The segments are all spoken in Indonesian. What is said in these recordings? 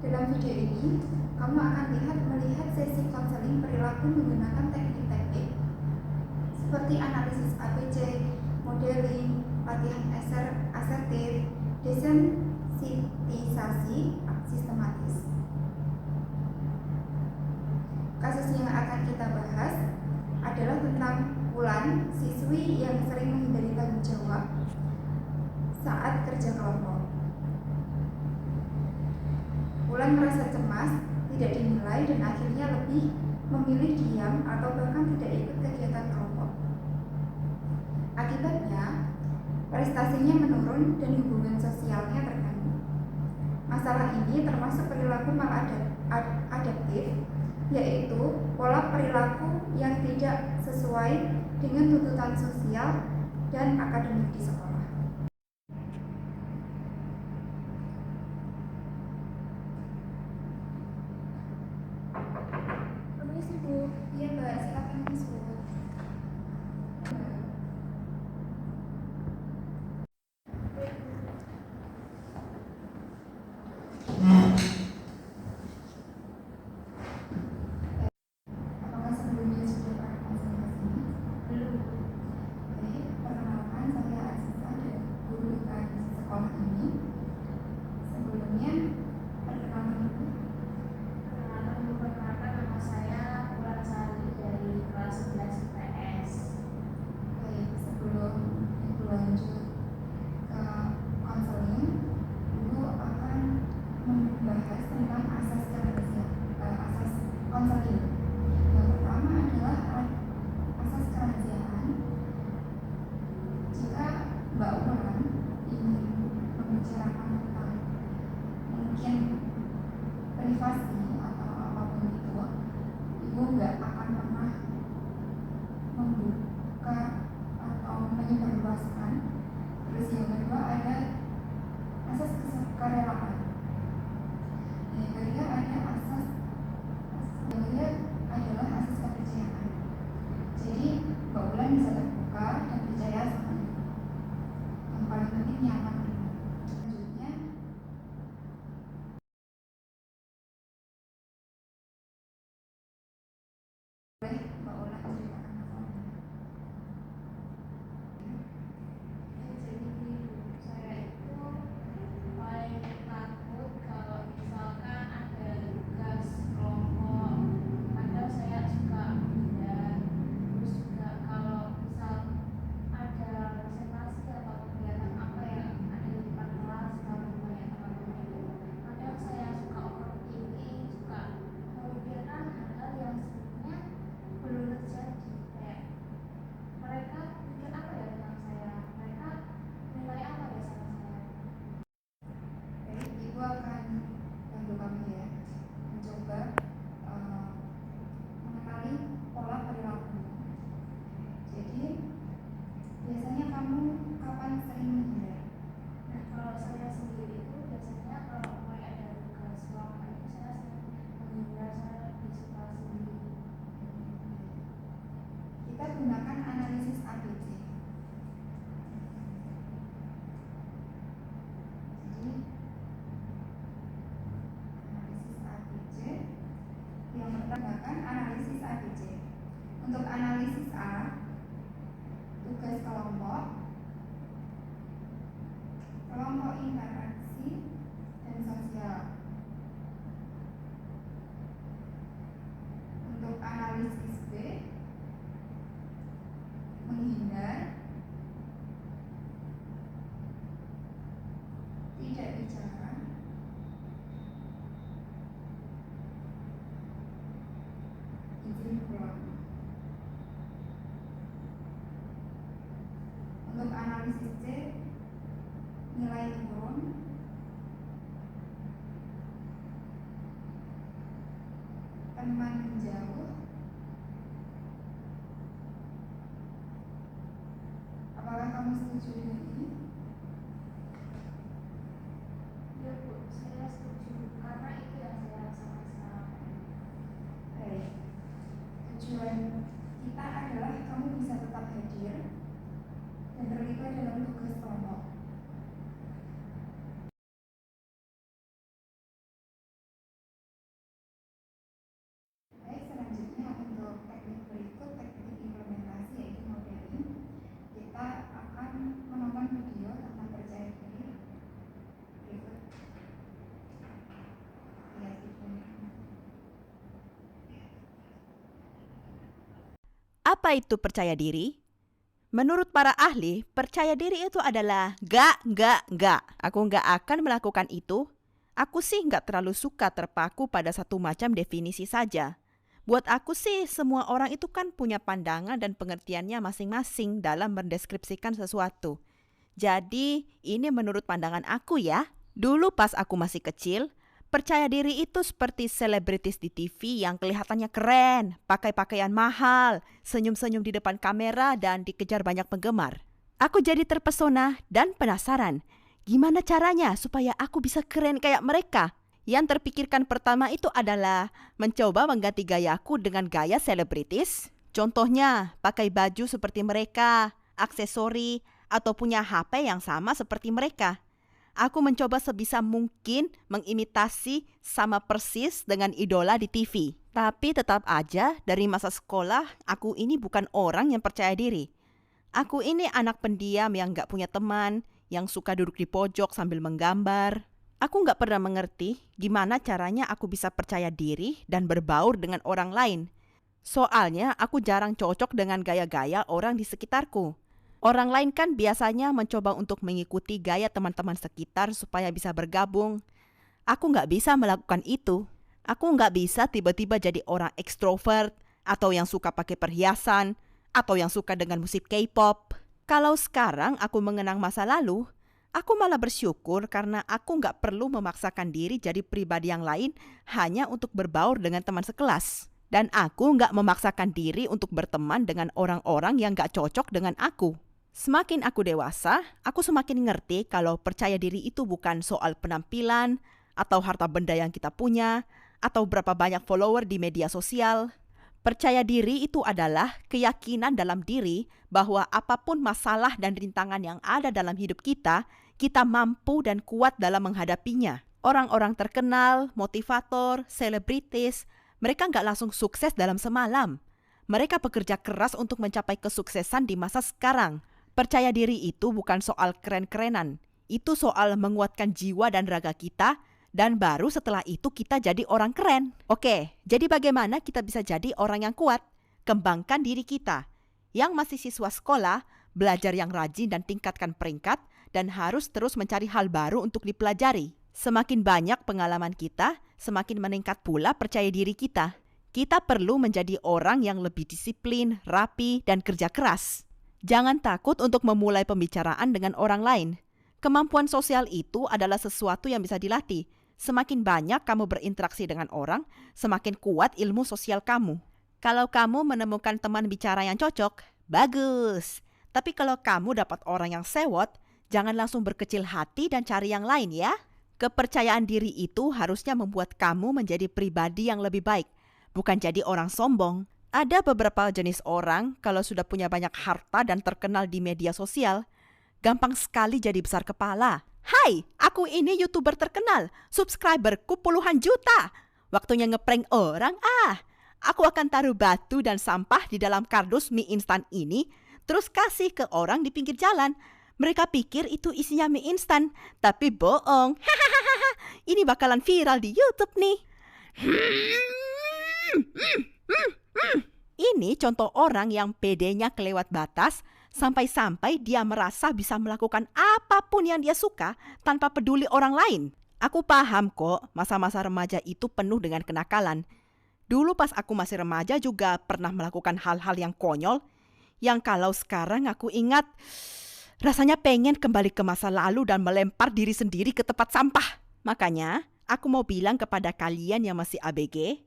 Dalam video ini, kamu akan melihat sesi konseling perilaku menggunakan teknik-teknik seperti analisis ABC, modeling, latihan asertif, desensitisasi sistematis. Kasus yang akan kita bahas adalah tentang Wulan, siswi yang sering menghindari tanggung jawab saat kerja kelompok. Wulan merasa cemas, tidak dinilai, dan akhirnya lebih memilih diam atau bahkan tidak ikut kegiatan kelompok. Akibatnya, prestasinya menurun dan hubungan sosialnya terganggu. Masalah ini termasuk perilaku maladaptif, yaitu pola perilaku yang tidak sesuai dengan tuntutan sosial dan akademik di sekolah. Permisi Bu. Iya Mbak, silakan masuk. Apakah sebelumnya sudah pernah konseling ke sini? Belum. Oke, perkenalkan saya Aziza dan guru IPA di sekolah ini. Sebelumnya, perkenalkan dulu. Perkenalkan nama saya Wulan Sari dari kelas 11 IPS. Baik, sebelum Ibu lanjut ke konseling, Ibu akan membahas tentang asas konseling. Yang pertama adalah asas kerahasiaan. Jika Mbak Wulan ingin membicarakan tentang mungkin privasi atau apapun itu, Ibu nggak akan pernah membuka atau menyebarluaskan. Terus yang kedua ada asas kerelaan. Yang ketiga ada asas adalah asas kepercayaan. Jadi Mbak Wulan bisa terbuka dan percaya sama Ibu. Yang paling penting nyaman dulu. Selanjutnya boleh Mbak Wulan ceritakan masalahnya. Jadi saya itu paling takut kalau misalkan ada tugas kelompok. Kadang saya suka menghindar. Terus juga kalau misal ada presentasi atau kegiatan apa yang ada di depan kelas, kalau banyak teman-teman itu, kadang saya suka overthinking, suka memikirkan hal-hal yang sebenarnya belum terjadi. Kayak mereka pikir apa ya tentang saya, mereka nilai apa ya sama saya. Baik, Ibu akan bantu kami ya mencoba mengenali pola perilaku. Jadi biasanya kamu kapan sering menghindar? Nah, kalau saya sendiri itu biasanya kalau mulai ada tugas kelompok itu saya sering menghindar, saya lebih suka sendiri. Kita gunakan analisis ABC. Jadi analisis ABC yang pertama kan analisis ABC. Untuk analisis A, tugas kelompok interaksi dan sosial. Untuk analisis B, menghindar, tidak bicara, izin pulang. Untuk analisis C, nilai turun, teman menjauh. Apakah kamu setuju dengan ini? Ya Bu, saya setuju karena itu yang saya rasakan sekarang. Baik. Tujuan kita adalah kamu bisa tetap hadir dan terlibat dalam tugas kelompok. Apa itu percaya diri? Menurut para ahli, percaya diri itu adalah gak. Aku gak akan melakukan itu. Aku sih gak terlalu suka terpaku pada satu macam definisi saja. Buat aku sih, semua orang itu kan punya pandangan dan pengertiannya masing-masing dalam mendeskripsikan sesuatu. Jadi, ini menurut pandangan aku ya. Dulu pas aku masih kecil, percaya diri itu seperti selebritis di TV yang kelihatannya keren, pakai pakaian mahal, senyum-senyum di depan kamera dan dikejar banyak penggemar. Aku jadi terpesona dan penasaran, gimana caranya supaya aku bisa keren kayak mereka? Yang terpikirkan pertama itu adalah mencoba mengganti gayaku dengan gaya selebritis. Contohnya, pakai baju seperti mereka, aksesori, atau punya HP yang sama seperti mereka. Aku mencoba sebisa mungkin mengimitasi sama persis dengan idola di TV. Tapi tetap aja dari masa sekolah, aku ini bukan orang yang percaya diri. Aku ini anak pendiam yang gak punya teman, yang suka duduk di pojok sambil menggambar. Aku gak pernah mengerti gimana caranya aku bisa percaya diri dan berbaur dengan orang lain. Soalnya aku jarang cocok dengan gaya-gaya orang di sekitarku. Orang lain kan biasanya mencoba untuk mengikuti gaya teman-teman sekitar supaya bisa bergabung. Aku gak bisa melakukan itu. Aku gak bisa tiba-tiba jadi orang ekstrovert, atau yang suka pakai perhiasan, atau yang suka dengan musik K-pop. Kalau sekarang aku mengenang masa lalu, aku malah bersyukur karena aku gak perlu memaksakan diri jadi pribadi yang lain hanya untuk berbaur dengan teman sekelas. Dan aku gak memaksakan diri untuk berteman dengan orang-orang yang gak cocok dengan aku. Semakin aku dewasa, aku semakin ngerti kalau percaya diri itu bukan soal penampilan, atau harta benda yang kita punya, atau berapa banyak follower di media sosial. Percaya diri itu adalah keyakinan dalam diri bahwa apapun masalah dan rintangan yang ada dalam hidup kita mampu dan kuat dalam menghadapinya. Orang-orang terkenal, motivator, selebritis, mereka nggak langsung sukses dalam semalam. Mereka bekerja keras untuk mencapai kesuksesan di masa sekarang. Percaya diri itu bukan soal keren-kerenan. Itu soal menguatkan jiwa dan raga kita, dan baru setelah itu kita jadi orang keren. Oke, jadi bagaimana kita bisa jadi orang yang kuat? Kembangkan diri kita. Yang masih siswa sekolah, belajar yang rajin dan tingkatkan peringkat, dan harus terus mencari hal baru untuk dipelajari. Semakin banyak pengalaman kita, semakin meningkat pula percaya diri kita. Kita perlu menjadi orang yang lebih disiplin, rapi, dan kerja keras. Jangan takut untuk memulai pembicaraan dengan orang lain. Kemampuan sosial itu adalah sesuatu yang bisa dilatih. Semakin banyak kamu berinteraksi dengan orang, semakin kuat ilmu sosial kamu. Kalau kamu menemukan teman bicara yang cocok, bagus. Tapi kalau kamu dapat orang yang sewot, jangan langsung berkecil hati dan cari yang lain ya. Kepercayaan diri itu harusnya membuat kamu menjadi pribadi yang lebih baik, bukan jadi orang sombong. Ada beberapa jenis orang kalau sudah punya banyak harta dan terkenal di media sosial, gampang sekali jadi besar kepala. Hai, aku ini YouTuber terkenal, subscriberku puluhan juta. Waktunya ngeprank orang, aku akan taruh batu dan sampah di dalam kardus mie instan ini, terus kasih ke orang di pinggir jalan. Mereka pikir itu isinya mie instan, tapi bohong. Hahaha, ini bakalan viral di YouTube nih. Ini contoh orang yang pedenya kelewat batas, sampai-sampai dia merasa bisa melakukan apapun yang dia suka tanpa peduli orang lain. Aku paham kok, masa-masa remaja itu penuh dengan kenakalan. Dulu pas aku masih remaja juga pernah melakukan hal-hal yang konyol, yang kalau sekarang aku ingat, rasanya pengen kembali ke masa lalu dan melempar diri sendiri ke tempat sampah. Makanya, aku mau bilang kepada kalian yang masih ABG,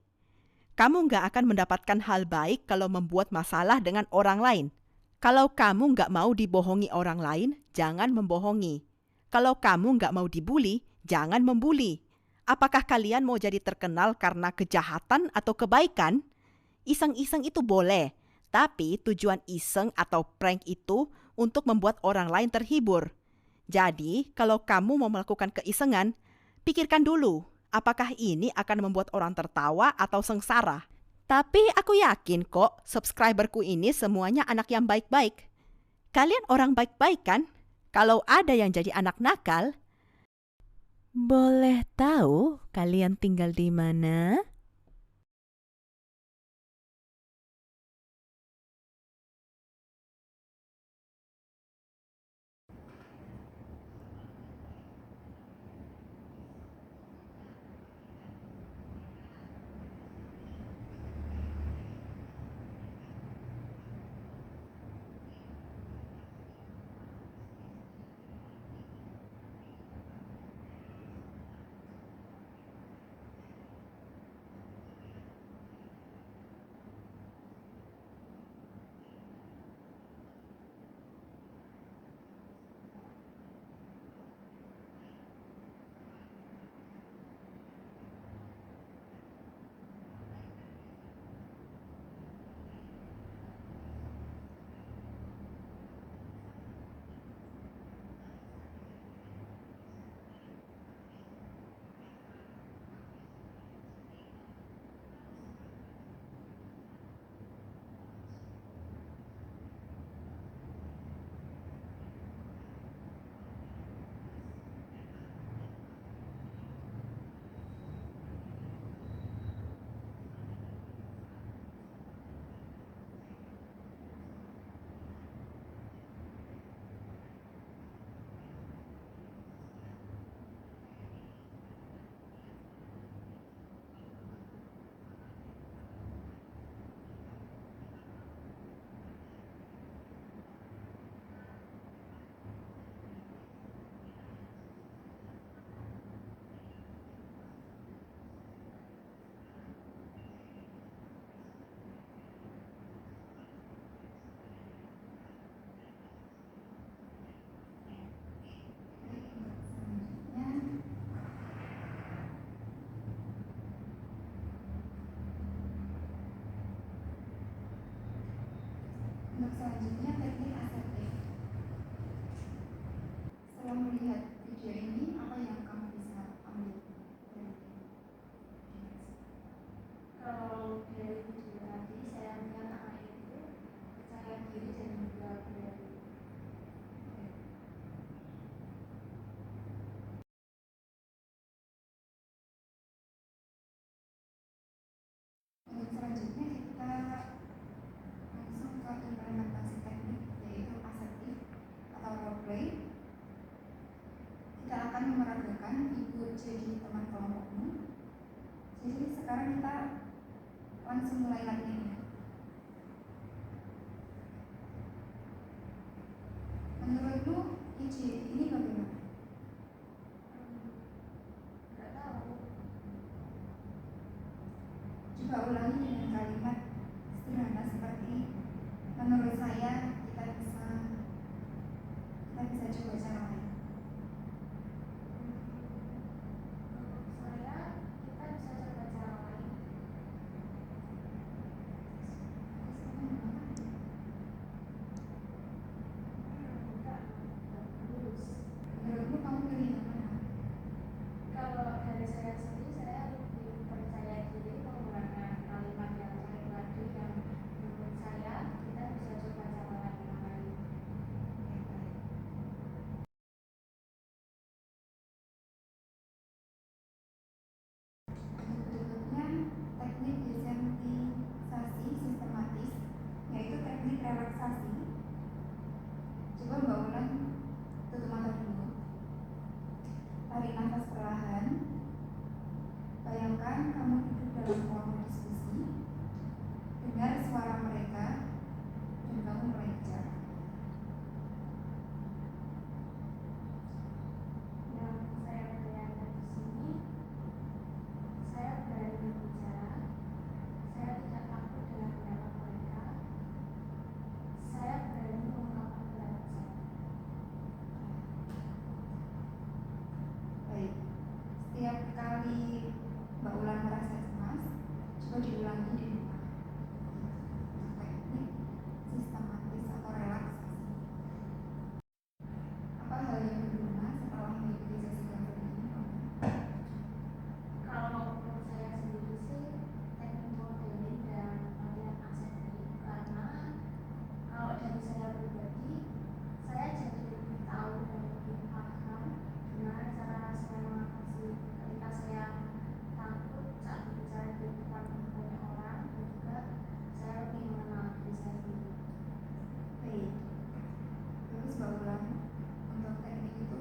kamu nggak akan mendapatkan hal baik kalau membuat masalah dengan orang lain. Kalau kamu nggak mau dibohongi orang lain, jangan membohongi. Kalau kamu nggak mau dibully, jangan membuli. Apakah kalian mau jadi terkenal karena kejahatan atau kebaikan? Iseng-iseng itu boleh, tapi tujuan iseng atau prank itu untuk membuat orang lain terhibur. Jadi, kalau kamu mau melakukan keisengan, pikirkan dulu, apakah ini akan membuat orang tertawa atau sengsara? Tapi aku yakin kok subscriberku ini semuanya anak yang baik-baik. Kalian orang baik-baik kan? Kalau ada yang jadi anak nakal, boleh tahu kalian tinggal di mana? Selanjutnya kita langsung ke implementasi teknik, yaitu asertif atau role play. Kita akan memeragakan ibu jadi teman kelompokmu. Jadi sekarang kita langsung mulai latihan ya. Menurutmu ini bagaimana? Nggak tahu. Coba ulangi dengan kalimat sederhana seperti menurut saya kita bisa coba cara lain. Menurut saya kita bisa coba cara lain. Enggak bagus. Menurutmu kamu pilih yang mana? Kalau dari saya sendiri, saya lebih percaya diri menggunakan kalimat yang saya tadi, yang menurut saya kita bisa coba cara lain. Berikutnya teknik desensitisasi sistematis, yaitu teknik relaksasi. Coba Mbak Ulan tutup mata dulu, tarik nafas perlahan. Bayangkan kamu duduk dalam ruang diskusi, dengar suara mereka, dan kamu mulai bicara. Yang saya bayangkan di sini, saya berani berbicara, saya tidak takut dengan pendapat mereka, saya berani mengungkapkan pendapat saya. Baik, setiap kali Mbak Ulan merasa cemas, coba diulangi di rumah. Teknik sistematis atau relaksasi. Apa hal yang berguna setelah mengikuti sesi counseling ini? Kalau menurut saya sendiri sih, teknik modeling dan latihan asertif, karena kalau dari saya pribadi, saya jadi lebih tahu dan lebih paham gimana cara saya mengatasi ketika saya takut saat berbicara di depan banyak orang, dan juga saya lebih mengenal diri saya sendiri. Baik, terus Mbak Ulan, untuk teknik itu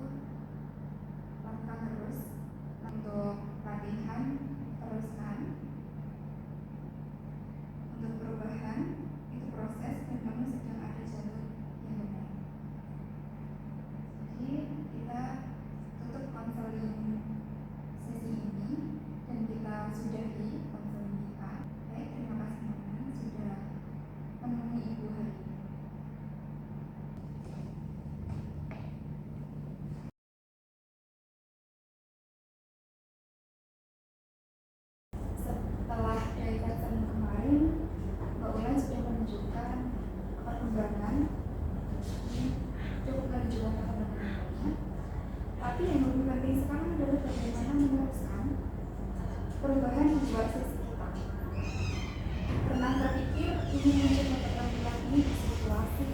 lakukan terus. Untuk latihan, teruskan. Untuk perubahan, itu proses dan kamu sedang ada jalur yang benar. Jadi kita tutup konseling sesi ini dan kita sudahi konseling kita. Baik, terima kasih teman-teman sudah menemui Ibu hari ini. Setelah dari konseling kemarin, Mbak Ulan sudah menunjukkan perkembangan, cukup menunjukkan perkembangannya. Tapi yang lebih penting sekarang adalah bagaimana meneruskan perubahan di luar sisi kita. Pernah terpikir ingin mencoba keterampilan ini di situasi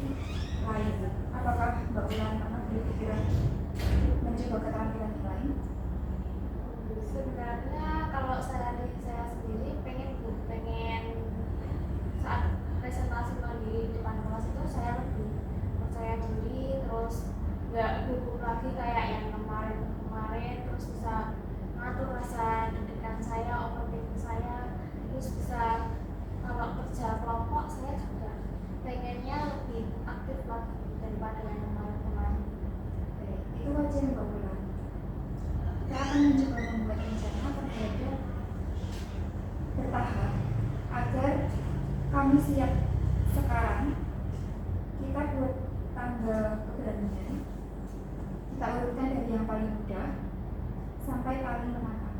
lain? Apakah Mbak Ulan pernah berpikiran mencoba keterampilan lain? Sebenarnya kalau dari saya sendiri pengen saat presentasi di depan kelas itu saya lebih percaya diri, terus nggak gugup lagi kayak yang kemarin, terus bisa ngatur rasa deg-degan saya, overthinking saya, terus bisa kalau kerja kelompok saya juga pengennya lebih aktif lagi daripada yang kemarin. Baik, itu wajar Mbak Ulan. Kita akan mencoba membuat rencana terhadap bertahap agar kami siap sekarang. Kita buat tangga keberanian, kita urutkan dari yang paling mudah sampai paling menantang.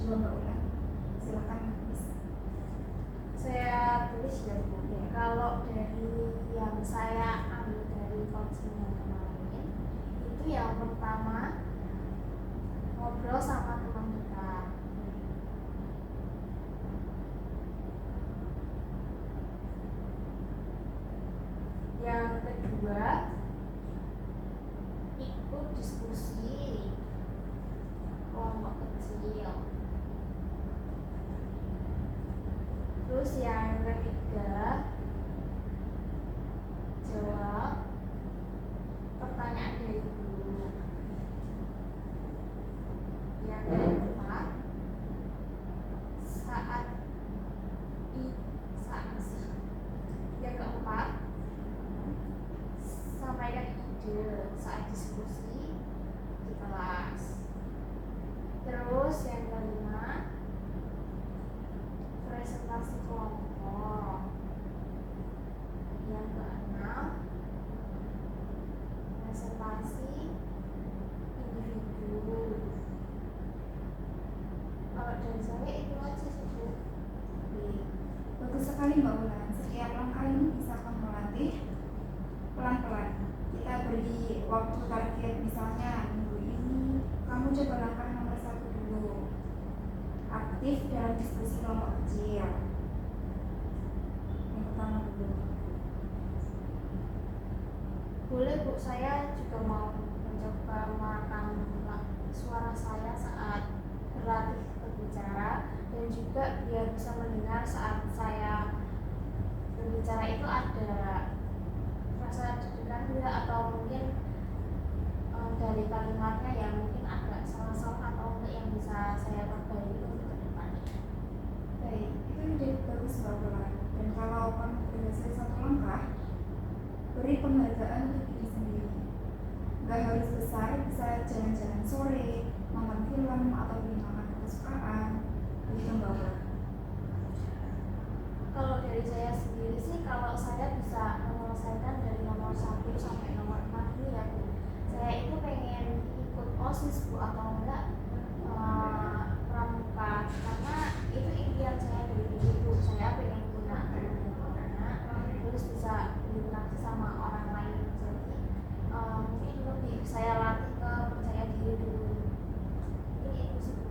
Coba Mbak Ulan, silakan Miss. Saya tulis ya Bu. Kalau dari yang saya ambil dari konseling yang kemarin, itu yang pertama ngobrol sama teman kita. Yang kedua, ikut diskusi kelompok kecil. Terus yang ketiga, jawab pertanyaan dari guru. Yang keempat, saat yang keempat, sampaikan ide saat diskusi di kelas. Terus yang kelima, presentasi kelompok. Yang keenam, presentasi individu. Kalau dari saya itu aja sih Bu. Baik. Bagus sekali Mbak Ulan. Setiap langkah ini bisa kamu latih pelan-pelan. Kita beri waktu target, misalnya minggu ini kamu coba langkah nomor 1 dulu. Aktif dalam diskusi kelompok kecil. Yang pertama dulu. Boleh Bu, saya juga mau mencoba merekam suara saya saat berlatih berbicara, dan juga biar bisa mendengar saat saya berbicara itu ada rasa deg-degan tidak, atau mungkin dari kalimatnya yang mungkin agak salah-salah atau enggak yang bisa saya perbaiki untuk ke depannya. Baik, itu ide bagus Mbak Ulan. Dan kalau kamu berhasil satu langkah, beri penghargaan untuk diri sendiri. Gak harus besar, bisa jalan-jalan sore, nonton film, atau beli makanan kesukaan. Begitu Mbak Ulan. Kalau dari saya sendiri sih, kalau saya bisa menyelesaikan dari nomor 1 sampai nomor 6 ini ya Bu, saya itu pengen ikut OSIS Bu, atau enggak pramuka, karena itu impian saya dari dulu Bu. Saya pengen punya anak, terus bisa berinteraksi sama orang lain. Jadi mungkin lebih saya latih ke percaya diri dulu. Ini itu sih Bu.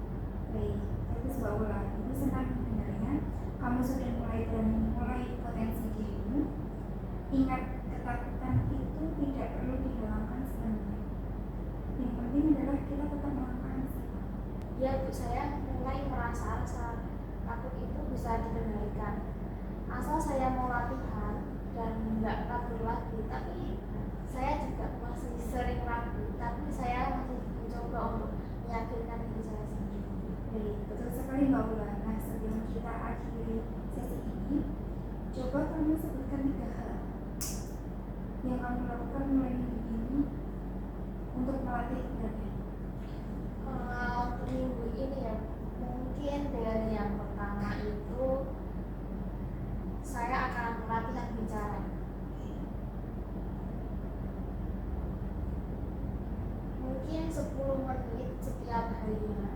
Baik, bagus Mbak Ulan. Ibu senang mendengarnya. Kamu sudah mulai potensi dirimu. Ingat, ketakutan itu tidak perlu dihilangkan sepenuhnya. Yang penting adalah kita tetap melangkah hasil. Ya Bu, saya mulai merasa rasa takut itu bisa dikendalikan. Asal saya mau latihan dan nggak ragu lagi. Tapi saya juga masih sering ragu. Tapi saya masih mencoba untuk meyakinkan diri saya sendiri. Baik, betul sekali Mbak Ulan. Nah, sebelum kita akhiri sesi ini, coba kamu sebutkan 3 hal yang kamu lakukan mulai minggu ini untuk melatih keberanian. Kalau untuk minggu ini ya, mungkin dari yang pertama itu saya akan latihan bicara. Mungkin 10 menit setiap harinya.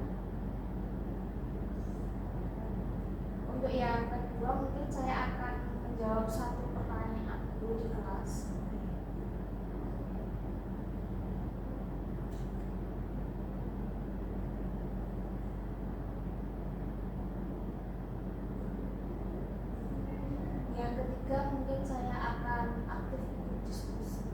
Untuk yang kedua, mungkin saya akan menjawab 1 pertanyaan dulu di kelas. Yang ketiga, mungkin saya akan aktif ikut diskusi.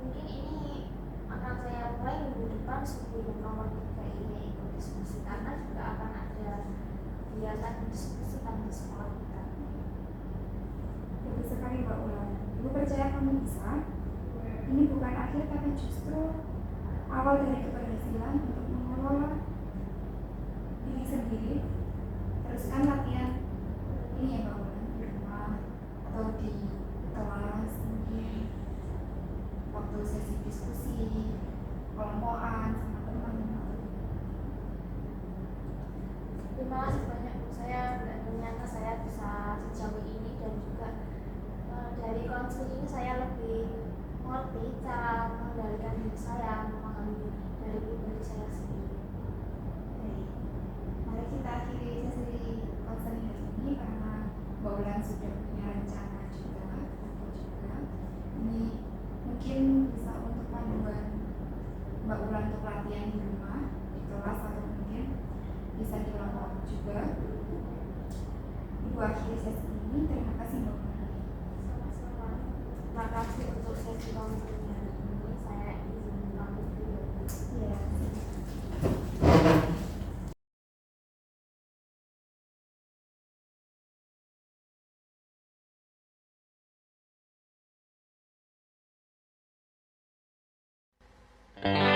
Mungkin ini akan saya mulai minggu depan sebelum nomor 3 ini ikut diskusi, karena juga akan ada kegiatan diskusi di sekolah kita. Bagus sekali Mbak Ulan. Ibu percaya kamu bisa. Ini bukan akhir, tapi justru awal dari keberhasilan untuk mengelola diri sendiri. Teruskan latihan ini ya Mbak Ulan, di rumah atau di kelas, mungkin waktu sesi diskusi, kelompokan sama teman. Terima kasih banyak Bu, saya nggak menyangka saya bisa sejauh ini, dan juga dari konseling ini saya lebih mengerti cara mengendalikan diri saya, memahami dari pribadi saya sendiri. Baik, mari kita akhiri sesi konseling hari ini karena Mbak Ulan sudah punya rencana juga, ini mungkin bisa untuk panduan Mbak Ulan untuk latihan di rumah, di kelas, atau mungkin bisa di kelompok juga. Ibu akhiri sesi ini. Terima kasih Mbak Ulan. Sama-sama. Terima kasih untuk sesi konseling hari ini. Saya izin pamit dulu. Ya. Bye.